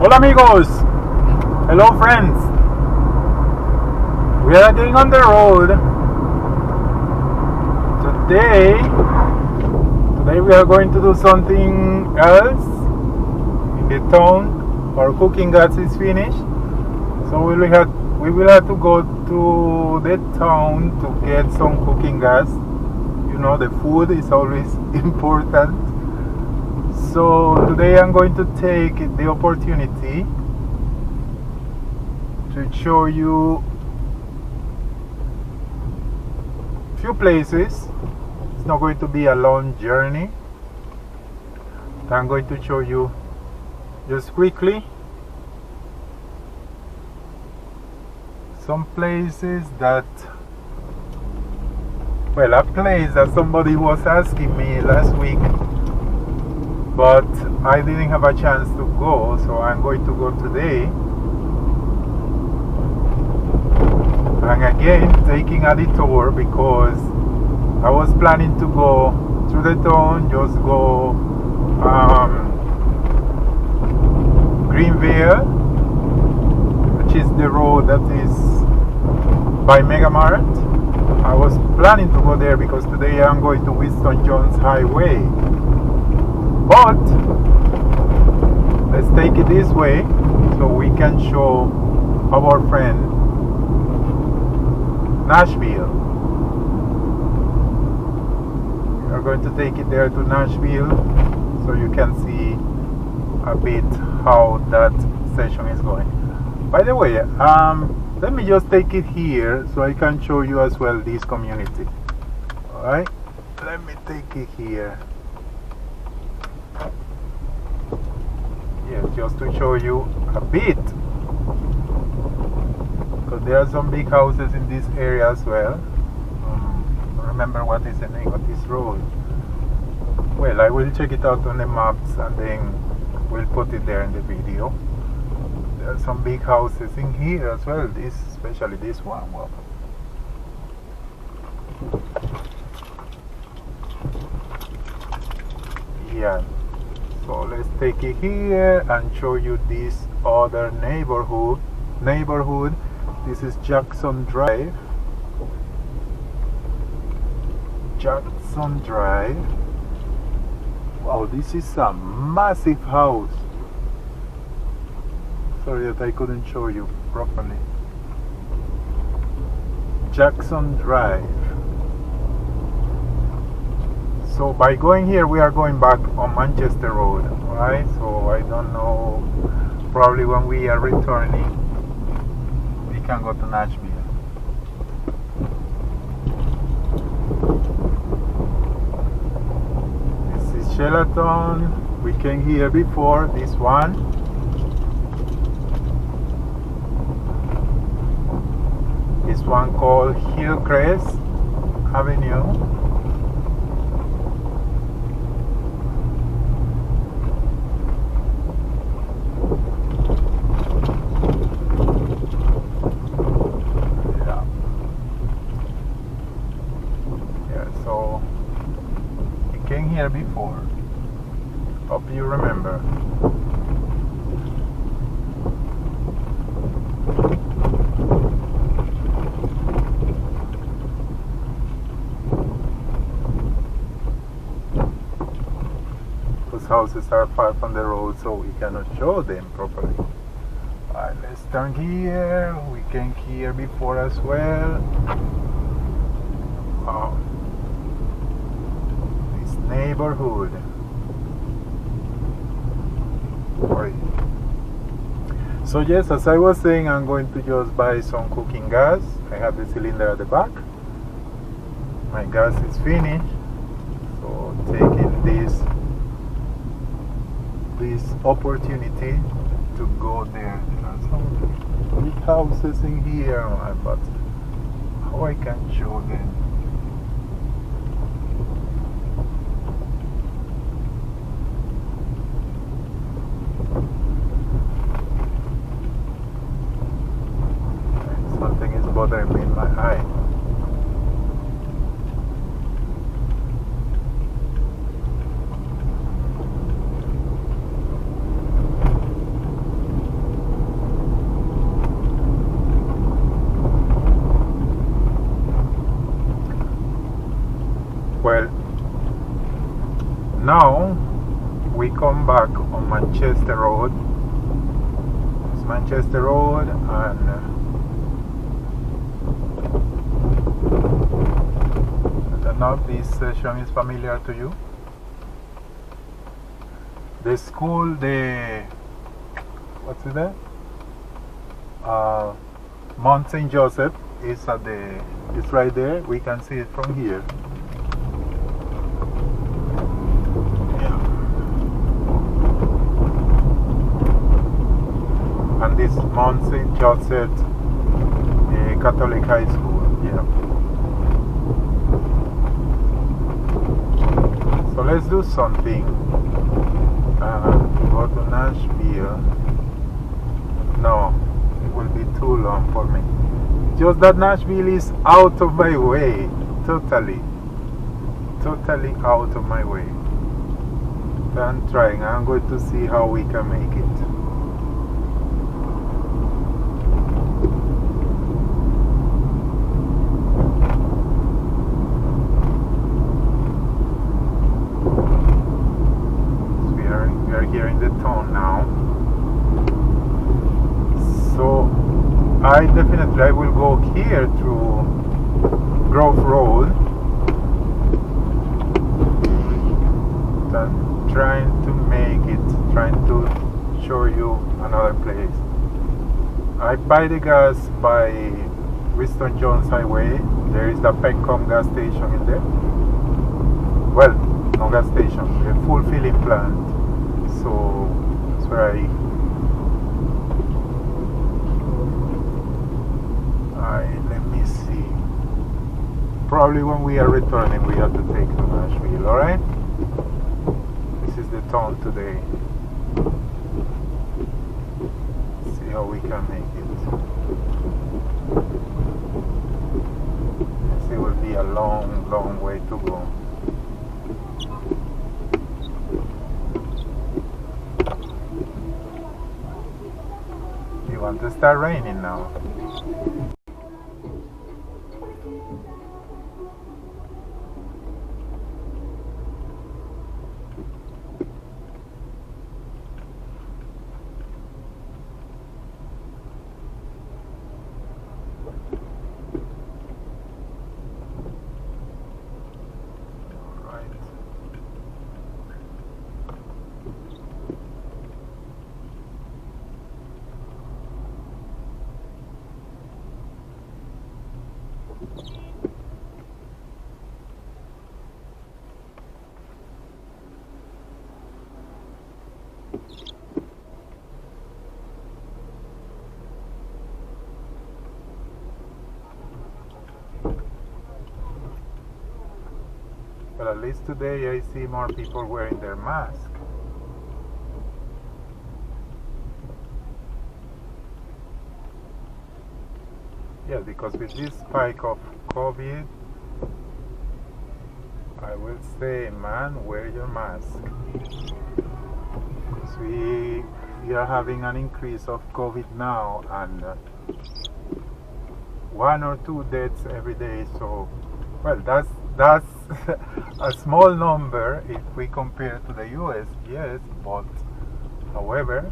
Hola amigos, hello friends. We are getting on the road today. Today we are going to do something else in the town. Our cooking gas is finished, so we will have to go to the town to get some cooking gas. You know, the food is always important. So today I'm going to take the opportunity to show you a few places. It's not going to be a long journey. I'm going to show you just quickly some places that, well, a place that somebody was asking me last week, but I didn't have a chance to go, so I'm going to go today. And again, taking a detour because I was planning to go through the town, just go Greenvale, which is the road that is by Mega Mart. I was planning to go there because today I'm going to Winston Jones Highway. But let's take it this way so we can show our friend Nashville. We are going to take it there to Nashville so you can see a bit how that session is going. By the way, let me just take it here so I can show you as well this community. Alright, let me take it here. Yes, just to show you a bit, because there are some big houses in this area as well. Remember what is the name of this road? Well, I will check it out on the maps and then we'll put it there in the video. There are some big houses in here as well, especially this one. Well, yeah. So let's take it here and show you this other neighborhood. This is Jackson Drive. Jackson Drive. Wow, this is a massive house. Sorry that I couldn't show you properly. Jackson Drive. So by going here, we are going back on Manchester Road, right? So I don't know, probably when we are returning, we can go to Nashville. This is Sheraton. We came here before, this one. This one called Hillcrest Avenue. Before, hope you remember. Those houses are far from the road, so we cannot show them properly. Alright, let's turn here. We came here before as well. Neighborhood. Sorry. So yes, as I was saying, I'm going to just buy some cooking gas. I have the cylinder at the back. My gas is finished. So taking this opportunity to go there. There are some big houses in here, but how I can show them? Bothering me in my eye. we come back on Manchester Road. It's Manchester Road, and I don't know if this session is familiar to you. The school, what's it there? Mount St. Joseph is it's right there. We can see it from here. Yeah. And this Mount St. Joseph Catholic High School. Yeah. So let's do something. Go to Nashville. No, it will be too long for me. Just that Nashville is out of my way. Totally out of my way. I'm trying. I'm going to see how we can make it. Here in the town now, so I will go here through Grove Road. I'm trying to make it, trying to show you another place. I buy the gas by Winston Jones Highway. There is the 𝐏𝐿𝐃𝐄𝐒 gas station in there. Well, no gas station, a full filling plant. So that's where let me see. Probably when we are returning, we have to take to Nashville, alright? This is the town today. Let's see how we can make it. It will be a long way to go. Want to start raining now. But at least today I see more people wearing their mask. Yeah, because with this spike of COVID, I will say, man, wear your mask. Because we are having an increase of COVID now, and 1 or 2 deaths every day. So, well, that's a small number if we compare to the US, yes, but however,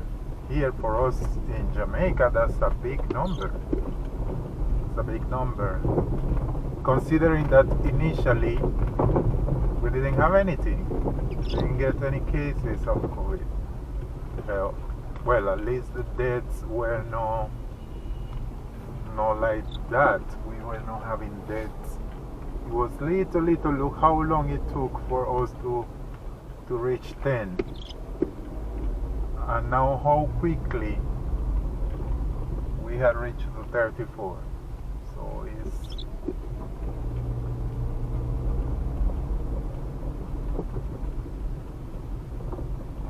here for us in Jamaica, that's a big number. It's a big number. Considering that initially we didn't have anything, didn't get any cases of COVID. Well, at least the deaths were not like that. We were not having deaths. It was little. Look how long it took for us to reach 10, and now how quickly we had reached to 34. So it's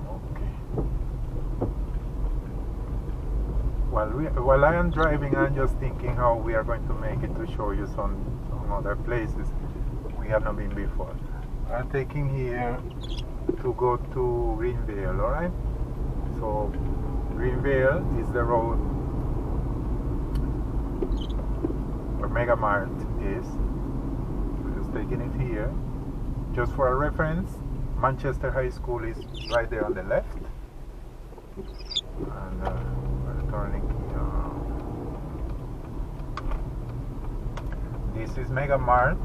okay. While I am driving, I'm just thinking how we are going to make it to show you some other places we have not been before. I'm taking here to go to Greenvale, alright? So Greenvale is the road where Mega Mart is. So just taking it here just for a reference. Manchester High School is right there on the left. And we're turning here. This is Mega Mart.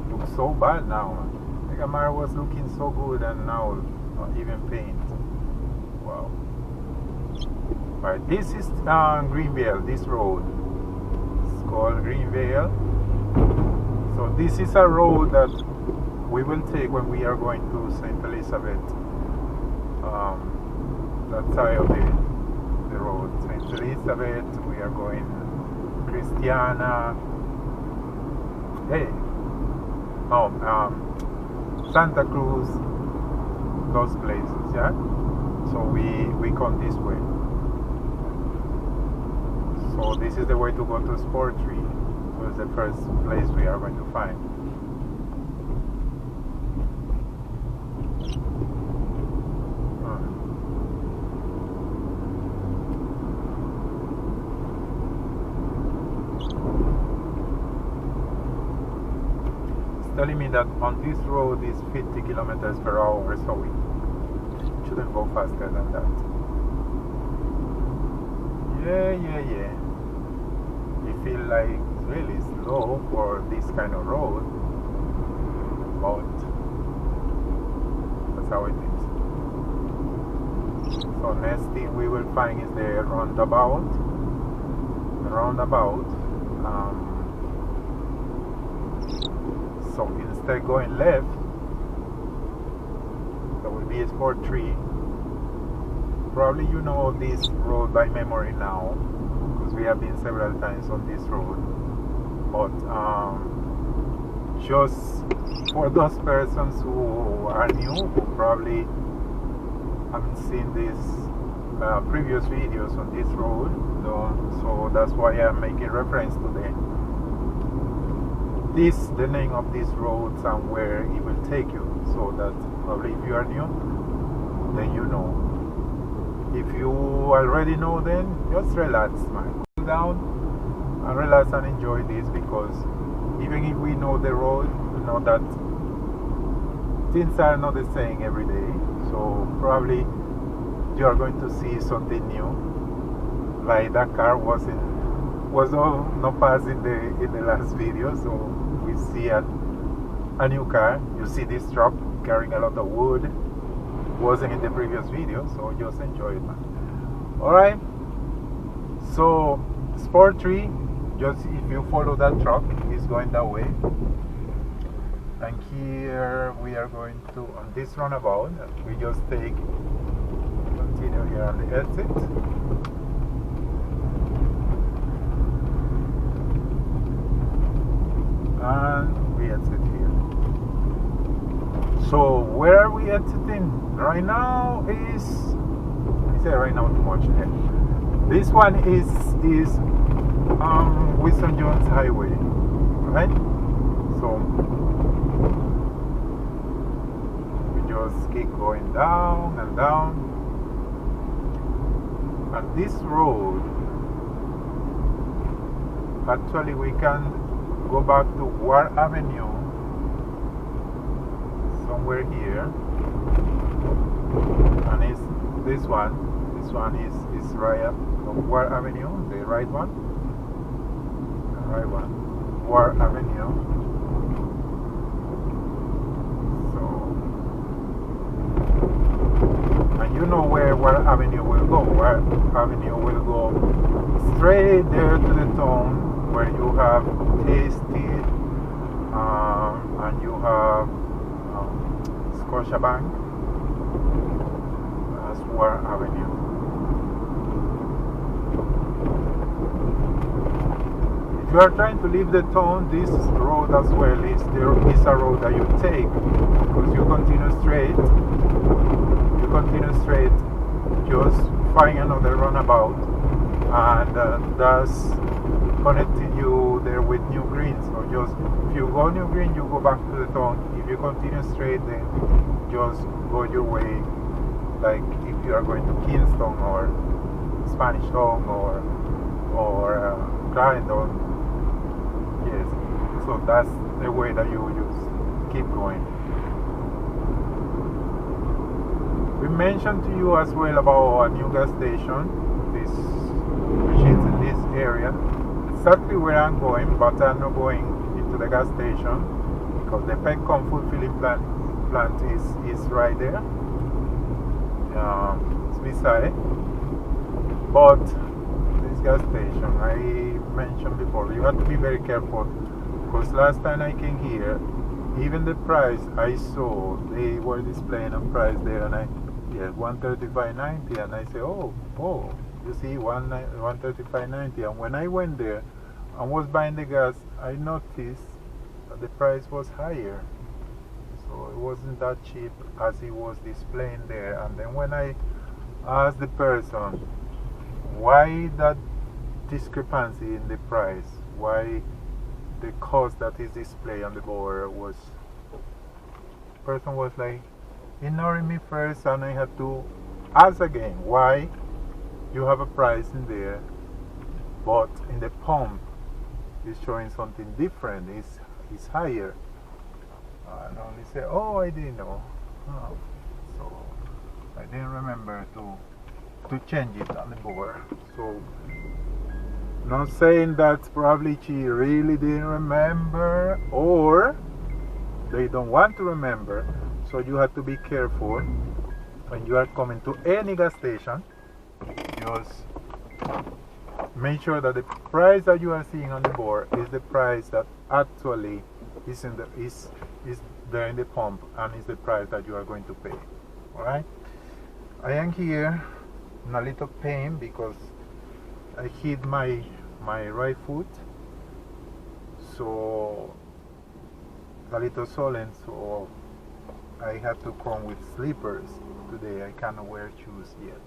Looks so bad now. Mega Mart was looking so good and now not even paint. Wow. Alright, this is Greenvale, this road. It's called Greenvale. So this is a road that we will take when we are going to St. Elizabeth. That side of the road. St. Elizabeth, we are going Christiana. Hey. Santa Cruz, those places, yeah? So we come this way. So this is the way to go to Sport Tree. So it's the first place we are going to find. Telling me that on this road is 50 kilometers per hour, so we shouldn't go faster than that. Yeah. You feel like it's really slow for this kind of road, but that's how it is. So next thing we will find is the roundabout. So instead going left, there will be a Sport Tree. Probably you know this road by memory now, because we have been several times on this road. But just for those persons who are new, who probably haven't seen these previous videos on this road, so that's why I'm making reference to the name of this road and where it will take you, so that probably if you are new, then you know. If you already know, then just relax, man. Cool down and relax and enjoy this, because even if we know the road, we know that things are not the same every day. So probably you are going to see something new, like that car was not passed in the last video. So we see a new car. You see this truck carrying a lot of wood. Wasn't in the previous video, so just enjoy it, man. Alright, so Sport Tree, just if you follow that truck, it's going that way. And here we are going to, on this roundabout, we just continue here on the exit. And we exit here. So where are we exiting? Right now is, I say right now too much. This one is Winston Jones Highway, right? So we just keep going down and down, and this road, actually we can go back to Ward Avenue somewhere here. And it's this one is right up on Ward Avenue, the right one, Ward Avenue. So, and you know where Ward Avenue will go. Ward Avenue will go straight there to the town where you have Tasty, and you have Scotiabank. Ward Avenue. If you are trying to leave the town, this road as well is a road that you take, because you continue straight, just find another roundabout, and that's connecting you there with New Green. So just if you go New Green, you go back to the town. If you continue straight, then just go your way. Like if you are going to Kingston or Spanish Town or Clarendon, yes. So that's the way that you just keep going. mentioned to you as well about a new gas station, which is in this area. Exactly where I'm going, but I'm not going into the gas station because the 𝐿𝐃𝐄𝐒 fulfilling plant is right there. It's beside. But this gas station, I mentioned before, you have to be very careful because last time I came here, even the price I saw, they were displaying a price there, and yeah, 135.90, and I say, oh, you see, 135.90, and when I went there and was buying the gas, I noticed that the price was higher, so it wasn't that cheap as it was displaying there. And then when I asked the person why that discrepancy in the price, why the cost that is displayed on the board was, the person was like ignoring me first, and I had to ask again why you have a price in there, but in the pump is showing something different, it's higher. And only say, oh, I didn't know. Oh, so I didn't remember to change it on the board. So not saying that probably she really didn't remember or they don't want to remember. So you have to be careful when you are coming to any gas station. Just make sure that the price that you are seeing on the board is the price that actually is there in the pump, and is the price that you are going to pay. Alright? I am here in a little pain because I hit my right foot, so a little swollen, so I have to come with slippers today. I cannot wear shoes yet,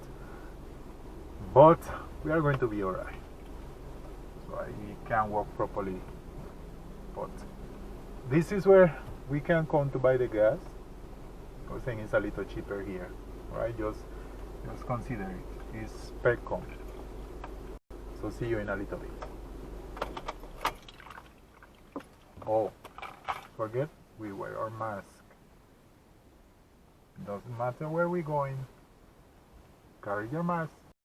but we are going to be alright. So I can walk properly, but this is where we can come to buy the gas. I was saying it's a little cheaper here, right? Just consider it. It's 𝐿𝐃𝐄𝐒. So see you in a little bit. Oh, forget we wear our mask. Doesn't matter where we're going. Carry your mask.